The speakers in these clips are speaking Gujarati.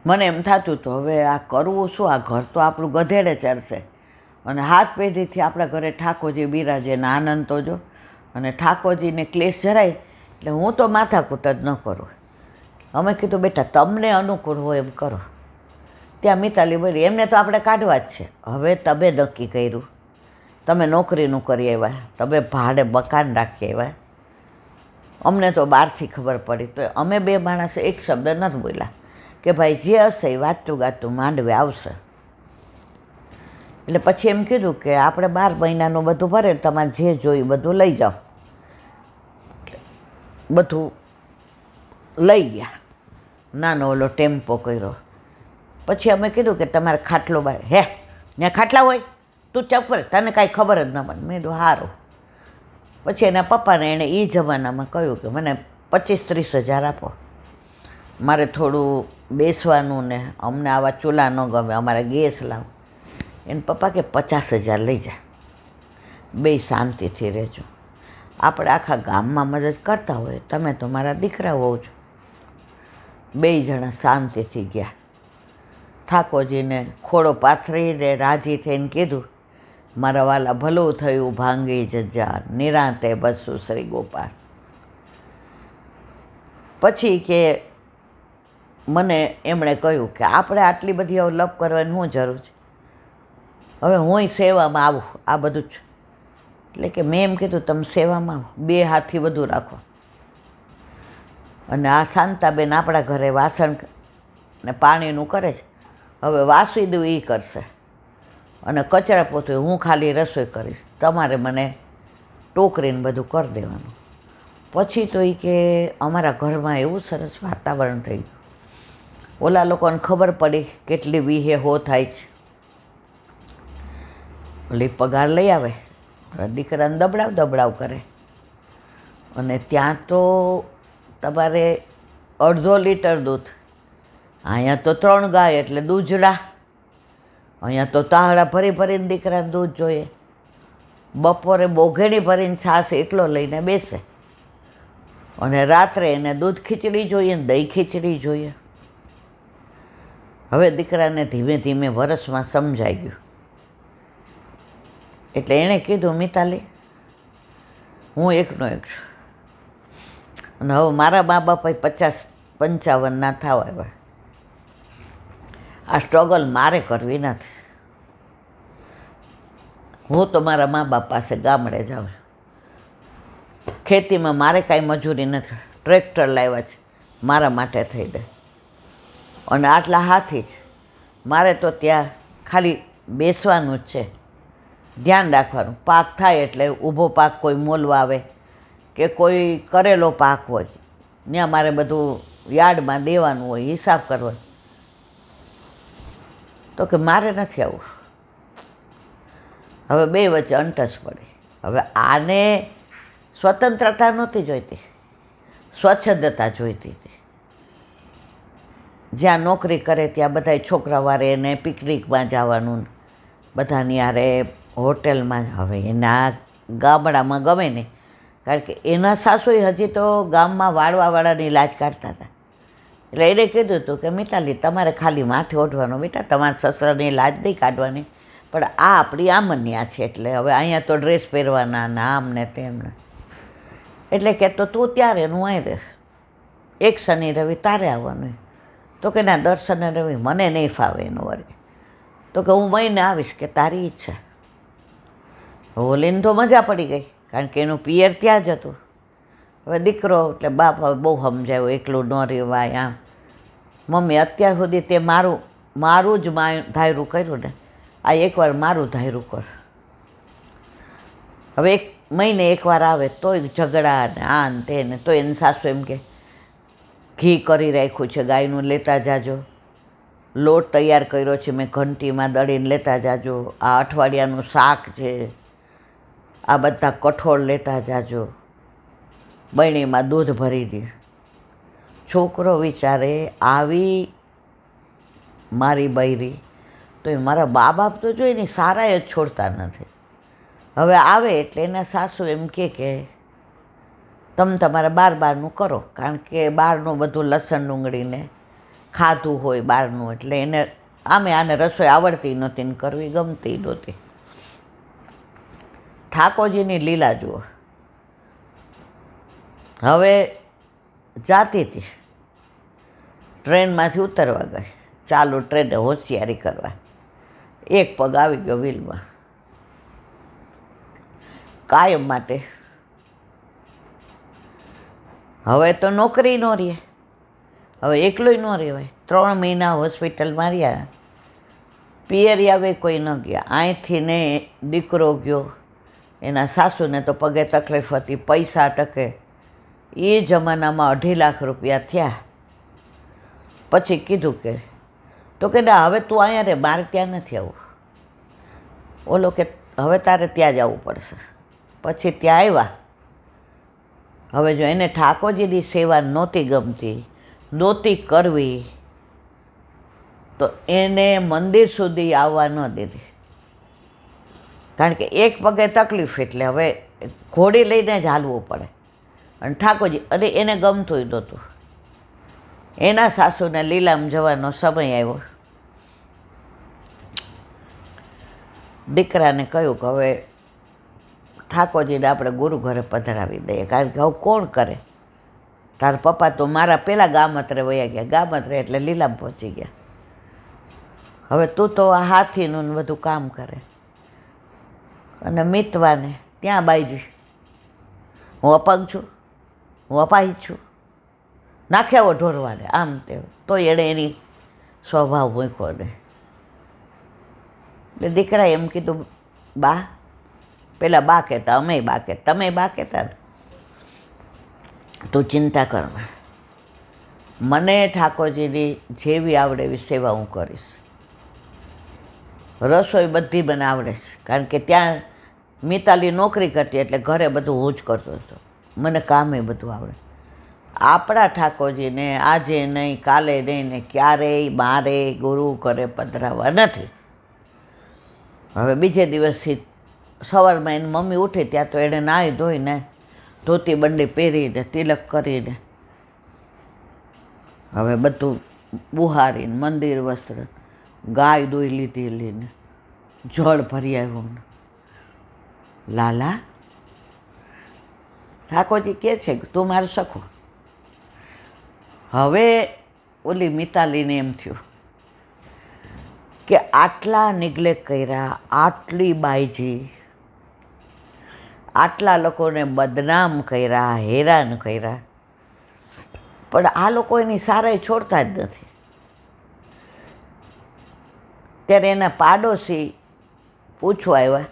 મને એમ થતું હતું હવે આ કરવું શું, આ ઘર તો આપણું ગધેડે ચડશે અને હાથ પેઢીથી આપણા ઘરે ઠાકોરજી બિરાજે ને આનંદ તો જો. અને ઠાકોરજીને ક્લેશ જરાય એટલે હું તો માથાકૂટ જ ન કરું. અમે કીધું બેટા તમને અનુકૂળ હોય એમ કરો. ત્યાં મિતાલી બોલી એમને તો આપણે કાઢવા જ છે. હવે તમે નક્કી કર્યું, તમે નોકરીનું કરી આવ્યા, તમે ભાડે મકાન રાખી આવ્યા, અમને તો બહારથી ખબર પડી તો અમે બે માણસે એક શબ્દ નથી બોલ્યા કે ભાઈ જે હશે એ વાંચતું ગાતું માંડવે આવશે. એટલે પછી એમ કીધું કે આપણે 12 મહિનાનું બધું ભરે, તમારે જે જોયું બધું લઈ જાઓ. બધું લઈ ગયા, નાનો ઓલો ટેમ્પો કર્યો. પછી અમે કીધું કે તમારે ખાટલો બાર હે ત્યાં ખાટલા હોય, તું ચપ કર, તને કાંઈ ખબર જ ન પડે. મેં કીધું સારું. પછી એના પપ્પાને એણે એ જમાનામાં કહ્યું કે મને 25-30 હજાર આપો, મારે થોડું બેસવાનું ને અમને આવા ચૂલા ન ગમે, અમારે ગેસ લાવો. એને પપ્પા કે 50,000 લઈ જા, બે શાંતિથી રહેજો. આપણે આખા ગામમાં મદદ કરતા હોય, તમે તો મારા દીકરા હોવ છો. બે જણા શાંતિથી ગયા. ઠાકોરજીને ખોડો પાથરીને રાજી થઈને કીધું મારા વાલા ભલું થયું ભાંગી જજાર, નિરાંતે બસું શ્રી ગોપાલ. પછી કે મને એમણે કહ્યું કે આપણે આટલી બધી હવે લપ કરવાની શું જરૂર છે, હવે હુંય સેવામાં આવું, આ બધું જ. એટલે કે મેં એમ કીધું તમે સેવામાં આવો, 2 હાથથી વધુ રાખો. અને આ શાંતાબેન આપણા ઘરે વાસણ ને પાણીનું કરે છે, હવે વાસી એ કરશે અને કચરા પોતું હું ખાલી રસોઈ કરીશ, તમારે મને ટોકરીને બધું કરી દેવાનું. પછી તો એ કે અમારા ઘરમાં એવું સરસ વાતાવરણ થઈ ગયું. ઓલા લોકોને ખબર પડી કેટલી વીહે હો થાય છે. ઓલી પગાર લઈ આવે, દીકરાને દબડાવ કરે. અને ત્યાં તો તમારે 1/2 લીટર દૂધ, અહીંયા તો 3 ગાય એટલે દૂધડા. અહીંયા તો તાહડા ભરી ભરીને દીકરાને દૂધ જોઈએ. બપોરે બોઘેણી ભરીને છાશ એટલો લઈને બેસે અને રાત્રે એને દૂધ ખીચડી જોઈએ ને દહીં ખીચડી જોઈએ. હવે દીકરાને ધીમે ધીમે વરસમાં સમજાઈ ગયું. એટલે એણે કીધું મિતાલી હું એકનો એક છું અને હવે મારા મા બાપા 50-55 થવા આવ્યા. આ સ્ટ્રગલ મારે કરવી નથી. હું તો મારા મા બાપ પાસે ગામડે જાઉં. ખેતીમાં મારે કાંઈ મજૂરી નથી, ટ્રેક્ટર લાવ્યા છે મારા માટે થઈ દે. અને આટલા હાથી જ મારે તો ત્યાં ખાલી બેસવાનું જ છે, ધ્યાન રાખવાનું. પાક થાય એટલે ઊભો પાક કોઈ મોલવા આવે કે કોઈ કરેલો પાક હોય ત્યાં મારે બધું યાર્ડમાં દેવાનું હોય, હિસાબ કરવો. તો કે મારે નથી આવું. હવે બે વચ્ચે અંટસ પડી. હવે આને સ્વતંત્રતા નહોતી જોઈતી, સ્વચ્છંદતા જોઈતી હતી. જ્યાં નોકરી કરે ત્યાં બધાય છોકરાવારે એને પિકનિકમાં જવાનું, બધાની હારે હોટેલમાં. હવે એના ગામડામાં ગમે નહીં, કારણ કે એના સાસુએ હજી તો ગામમાં વાળવાવાળાની લાજ કાઢતા હતા. એટલે એને કીધું હતું કે મિતાલી તમારે ખાલી માથે ઓઢવાનું, બેટા તમારા સસરાની લાજ નહીં કાઢવાની, પણ આ આપણી આમન્યા છે એટલે હવે અહીંયા તો ડ્રેસ પહેરવાના ને આમ ને તેમ ને. એટલે કે તો તું ત્યારે હું અહીં રહે, એક શનિ રવિ તારે આવવાનું. તો કે ના દર શનિ રવિ મને નહીં ફાવે એનું વર્ગ. તો કે હું મહિને આવીશ, કે તારી ઈચ્છા. ઓલીને તો મજા પડી ગઈ, કારણ કે એનું પિયર ત્યાં જ હતું. હવે દીકરો એટલે બાપ હવે બહુ સમજાયું, એકલું ન રહેવાય. આમ મમ્મી અત્યાર સુધી તે મારું જ ધાયરું કર્યું ને, આ એકવાર મારું ધાયરું કર. હવે 1 મહિને એકવાર આવે તોય ઝઘડા ને આ ને તે ને. તો એની સાસુ એમ કે ઘી કરી રાખ્યું છે ગાયનું, લેતા જાજો. લોટ તૈયાર કર્યો છે મેં ઘંટીમાં દળીને, લેતા જાજો. આ અઠવાડિયાનું શાક છે, આ બધા કઠોળ લેતા જાજો. બરણીમાં દૂધ ભરી દે. છોકરો વિચારે આવી મારી બૈરી તો એ મારા બા બાપ તો જોઈને સારા જ છોડતા નથી. હવે આવે એટલે એના સાસુ એમ કે તમે તમારે બહારનું કરો, કારણ કે બહારનું બધું લસણ ડુંગળીને ખાધું હોય બહારનું, એટલે એને આને રસોઈ આવડતી નહોતી ને કરવી ગમતી નહોતી. ઠાકોરજીની લીલા જુઓ. હવે જાતી હતી, ટ્રેનમાંથી ઉતરવા ગઈ, ચાલુ ટ્રેને હોશિયારી કરવા, એક પગ આવી ગયો વ્હીલમાં. કાયમ માટે હવે તો નોકરી ન રહે, હવે એકલોય ન રહેવાય. 3 મહિના હોસ્પિટલમાં રહ્યા, પિયરી આવે કોઈ ન ગયા. અહીંથી ને દીકરો ગયો, એના સાસુને તો પગે તકલીફ હતી, પૈસા ટકે. એ જમાનામાં 2.5 લાખ રૂપિયા થયા. પછી કીધું કે તો કે ના, હવે તું અહીંયા રે, મારે ત્યાં નથી આવવું. ઓલો કે હવે તારે ત્યાં જવું પડશે. પછી ત્યાં આવ્યા. હવે જો એને ઠાકોરજીની સેવા નહોતી ગમતી, નહોતી કરવી, તો એને મંદિર સુધી આવવા ન દીધી. કારણ કે એક પગે તકલીફ, એટલે હવે ઘોડી લઈને જ હાલવું પડે. અને ઠાકોરજી, અને એને ગમતું નહોતું. એના સાસુને લીલામ જવાનો સમય આવ્યો. દીકરાને કહ્યું કે હવે ઠાકોરજીને આપણે ગુરુ ઘરે પધરાવી દઈએ, કારણ કે હવે કોણ કરે. તારા પપ્પા તો મારા પહેલાં ગામત્રે વયા ગયા, ગામત્રે એટલે લીલામ પહોંચી ગયા. હવે તું તો આ હાથીનું બધું કામ કરે. અને મિતવાને ત્યાં બાઈજી, હું અપંગ છું, હું અપાહિત છું, નાખ્યાવો ઢોરવાને, આમ તેમ. તો એણે એની સ્વભાવ મૂક્યો ને. એટલે દીકરાએ એમ કીધું, બા, પેલા બા કહેતા, અમે બા કહેતા, તમે બા કહેતા ને, તું ચિંતા કરમાં, મને ઠાકોરજીની જેવી આવડે એવી સેવા હું કરીશ. રસોઈ બધી મને આવડે છે, કારણ કે ત્યાં મિતાલી નોકરી કરતી, એટલે ઘરે બધું હું જ કરતો હતો. મને કામે બધું આવડે. આપણા ઠાકોરજીને આજે નહીં, કાલે નહીં, ને ક્યારેય મારે ગુરુ ઘરે પધરાવવા નથી. હવે બીજે દિવસથી સવારમાં એની મમ્મી ઉઠી ત્યાં તો એણે નાહી ધોઈને, ધોતી બંડી પહેરીને, તિલક કરીને, હવે બધું બુહારીને, મંદિર વસ્ત્ર, ગાય દોઈ લીધેલી ને જળ ભરી આવ્યું. લાલા, ઠાકોરજી કહે છે કે તું મારું સખો. હવે ઓલી મિતાલીને એમ થયું કે આટલા નિગ્લેક્ટ કર્યા, આટલી બાઈજી, આટલા લોકોને બદનામ કર્યા, હેરાન કર્યા, પણ આ લોકો એની સારાઈ છોડતા જ નથી. ત્યારે એના પાડોશી પૂછવા આવ્યા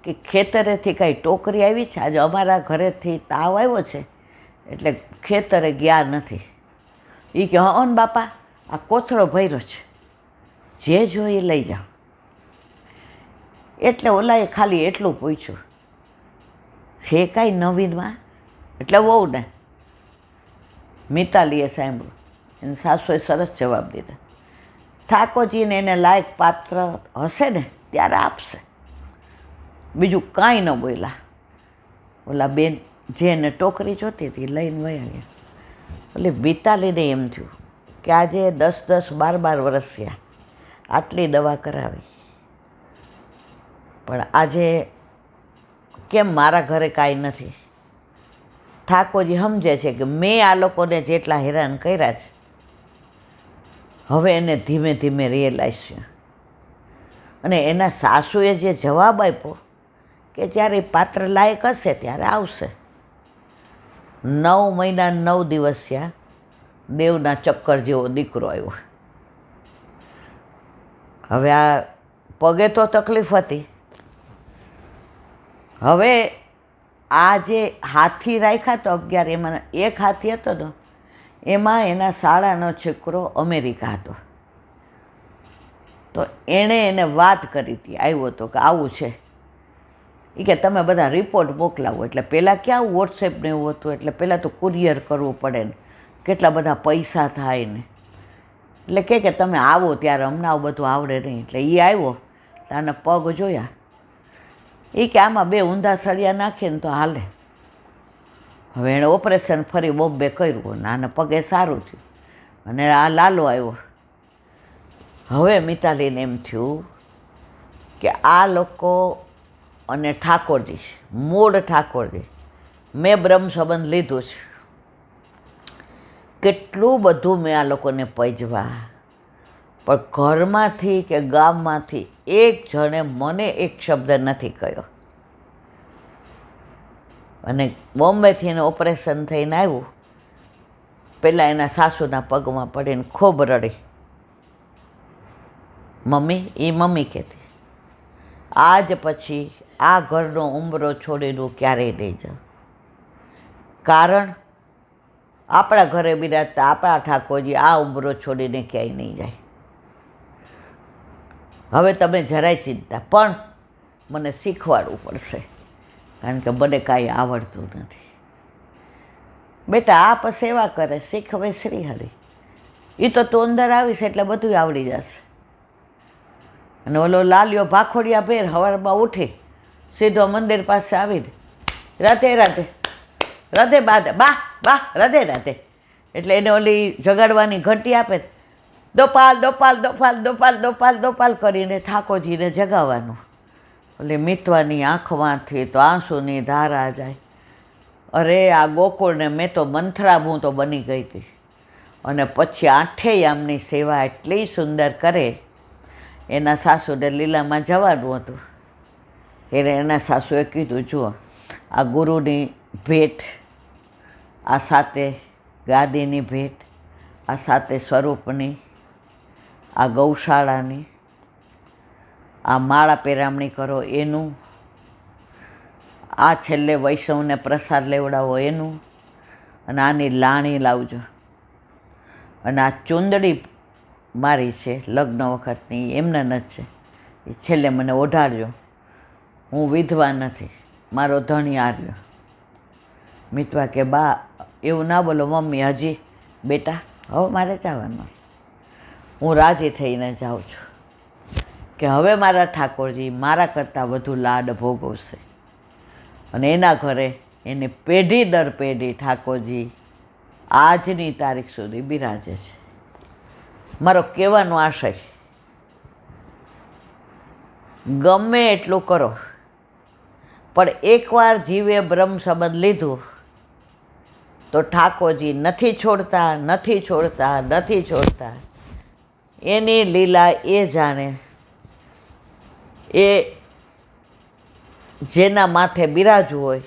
કે ખેતરેથી કાંઈ ટોકરી આવી છે? આજે અમારા ઘરેથી તાવ આવ્યો છે, એટલે ખેતરે ગયા નથી. એ કે હં ને બાપા, આ કોથળો ભર્યો છે, જે જોઈએ લઈ જાઓ. એટલે ઓલાએ ખાલી એટલું પૂછ્યું, છે કાંઈ નવીનમાં? એટલે વહુ ને મિતાલીએ સાંભળ્યું. એને સાસુએ સરસ જવાબ દીધો, ઠાકોરજીને એને લાયક પાત્ર હશે ને ત્યારે આપશે. બીજું કાંઈ ન બોલ્યા. ઓલા બેન જેને ટોકરી જોતી હતી લઈને વયા ગયા. એટલે મિતાલીને એમ થયું કે આજે 10-10, 12-12 વર્ષ થયા, આટલી દવા કરાવી, પણ આજે કેમ મારા ઘરે કાંઈ નથી. ઠાકોરજી સમજે છે કે મેં આ લોકોને જેટલા હેરાન કર્યા છે, હવે એને ધીમે ધીમે રિયલાઇઝ છે. અને એના સાસુએ જે જવાબ આપ્યો કે જ્યારે એ પાત્ર લાયક હશે ત્યારે આવશે. 9 મહિના 9 દિવસ થયા, દેવના ચક્કર જેવો દીકરો આવ્યો. હવે આ પગે તો તકલીફ હતી. હવે આ જે હાથી રાખ્યા તો 11, એમાં એક હાથી હતો ને, એમાં એના શાળાનો છોકરો અમેરિકા હતો. તો એણે એને વાત કરી હતી, આવ્યો હતો કે આવું છે. એ કે તમે બધા રિપોર્ટ મોકલાવો. એટલે પહેલાં ક્યાં વોટ્સએપ ને એવું હતું, એટલે પહેલાં તો કુરિયર કરવું પડે ને, કેટલા બધા પૈસા થાય ને. એટલે કે તમે આવો ત્યારે અમને આવું બધું આવડે નહીં. એટલે એ આવ્યો, આના પગ જોયા. એ કે આમાં 2 ઊંધા સળિયા નાખીને તો હાલે. હવે એણે ઓપરેશન ફરી બોમ્બે કર્યું ને આના પગે સારું થયું. અને આ લાલો આવ્યો. હવે મિતાલીને એમ થયું કે આ લોકો અને ઠાકોરજી, મૂળ ઠાકોરજી, મેં બ્રહ્મ સંબંધ લીધું છે, કેટલું બધું મેં આ લોકોને પજવા, પણ ઘરમાંથી કે ગામમાંથી એક જણે મને એક શબ્દ નથી કહ્યો. અને બોમ્બેથી એને ઓપરેશન થઈને આવ્યું, પહેલાં એના સાસુના પગમાં પડીને ખૂબ રડી. મમ્મી, એ મમ્મી કહેતી, આજ પછી આ ઘરનો ઉંબરો છોડીને હું ક્યારેય નહીં જાઉં. કારણ આપણા ઘરે બિરાજતા આપણા ઠાકોરજી આ ઉંબરો છોડીને ક્યાંય નહીં જાય. હવે તમે જરાય ચિંતા, પણ મને શીખવાડવું પડશે, કારણ કે મને કાંઈ આવડતું નથી. બેટા, આપ સેવા કરે, શીખવે શ્રીહરિ. એ તો તું અંદર આવીશ એટલે બધું આવડી જશે. અને ઓલો લાલિયો ભાખોડિયા ભેર સવારમાં ઉઠી સીધો મંદિર પાસે આવીને રાધે રાધે રાધે બા રાધે રાધે, એટલે એને ઓલી જગાડવાની ઘંટી આપે, દોપાલ દોપાલ દોપાલ દોપાલ દોપાલ દોપાલ કરીને ઠાકોરજીને જગાવવાનું. એટલે મિતવાની આંખમાંથી તો આંસુની ધારા જાય. અરે આ ગોકુળને મેં તો મંથરામું તો બની ગઈ હતી. અને પછી આઠેય આમની સેવા એટલી સુંદર કરે. એના સાસુને લીલામાં જવાનું હતું, એને એના સાસુએ કીધું, જુઓ આ ગુરુની ભેટ, આ સાથે ગાદીની ભેટ, આ સાથે સ્વરૂપની, આ ગૌશાળાની, આ માળા પેરામણી કરો એનું, આ છેલ્લે વૈષ્ણવને પ્રસાદ લેવડાવો એનું, અને આની લાણી લાવજો, અને આ ચૂંદડી મારી છે લગ્ન વખતની, એમને નથી છે, એ છેલ્લે મને ઓઢાડજો, હું વિધવા નથી, મારો ધણી આવ્યો. મિતવા કે બા એવું ના બોલો મમ્મી, હજી બેટા હવે મારે જવાનું, હું રાજી થઈને જાઉં છું કે હવે મારા ઠાકોરજી મારા કરતાં વધુ લાડ ભોગવશે. અને એના ઘરે એને પેઢી દર પેઢી ઠાકોરજી આજની તારીખ સુધી બિરાજે છે. મારો કહેવાનો આશય, ગમે એટલું કરો, પણ એકવાર જીવે બ્રહ્મ સંબંધ લીધું તો ઠાકોરજી નથી છોડતા, નથી છોડતા, નથી છોડતા. એની લીલા એ જાણે, એ જેના માથે બિરાજવું હોય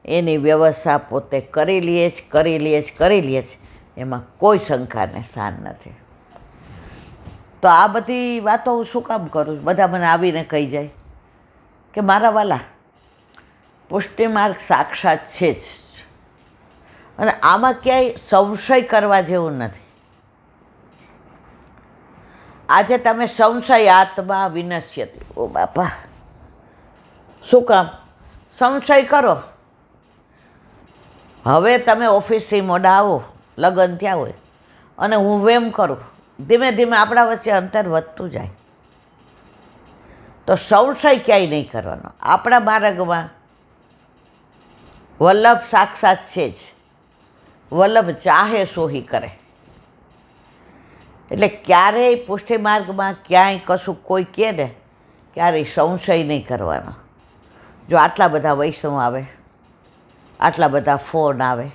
એની વ્યવસ્થા પોતે કરી લે જ, કરી લે જ, કરી લે જ. એમાં કોઈ શંકાને સ્થાન નથી. તો આ બધી વાતો હું શું કામ કરું છું? બધા મને આવીને કહી જાય કે મારા વાલા, પુષ્ટિ માર્ગ સાક્ષાત છે જ, અને આમાં ક્યાંય સંશય કરવા જેવું નથી. આજે તમે સંશય આત્મા વિનશ્યતિ, ઓ બાપા, શું કામ સંશય કરો? હવે તમે ઓફિસથી મોડા આવો, લગ્ન થયા હોય, અને હું વેમ કરું, ધીમે ધીમે આપણા વચ્ચે અંતર વધતું જાય. તો સંશય ક્યાંય નહીં કરવાનો. આપણા માર્ગમાં વલ્લભ સાક્ષાત છે જ, વલ્લભ ચાહે સોહી કરે. એટલે ક્યારેય પુષ્ટિ માર્ગમાં ક્યાંય કશું કોઈ કહે ને, ક્યારેય સંશય નહીં કરવાનો. જો આટલા બધા વૈષ્ણવ આવે, આટલા બધા ફોન આવે,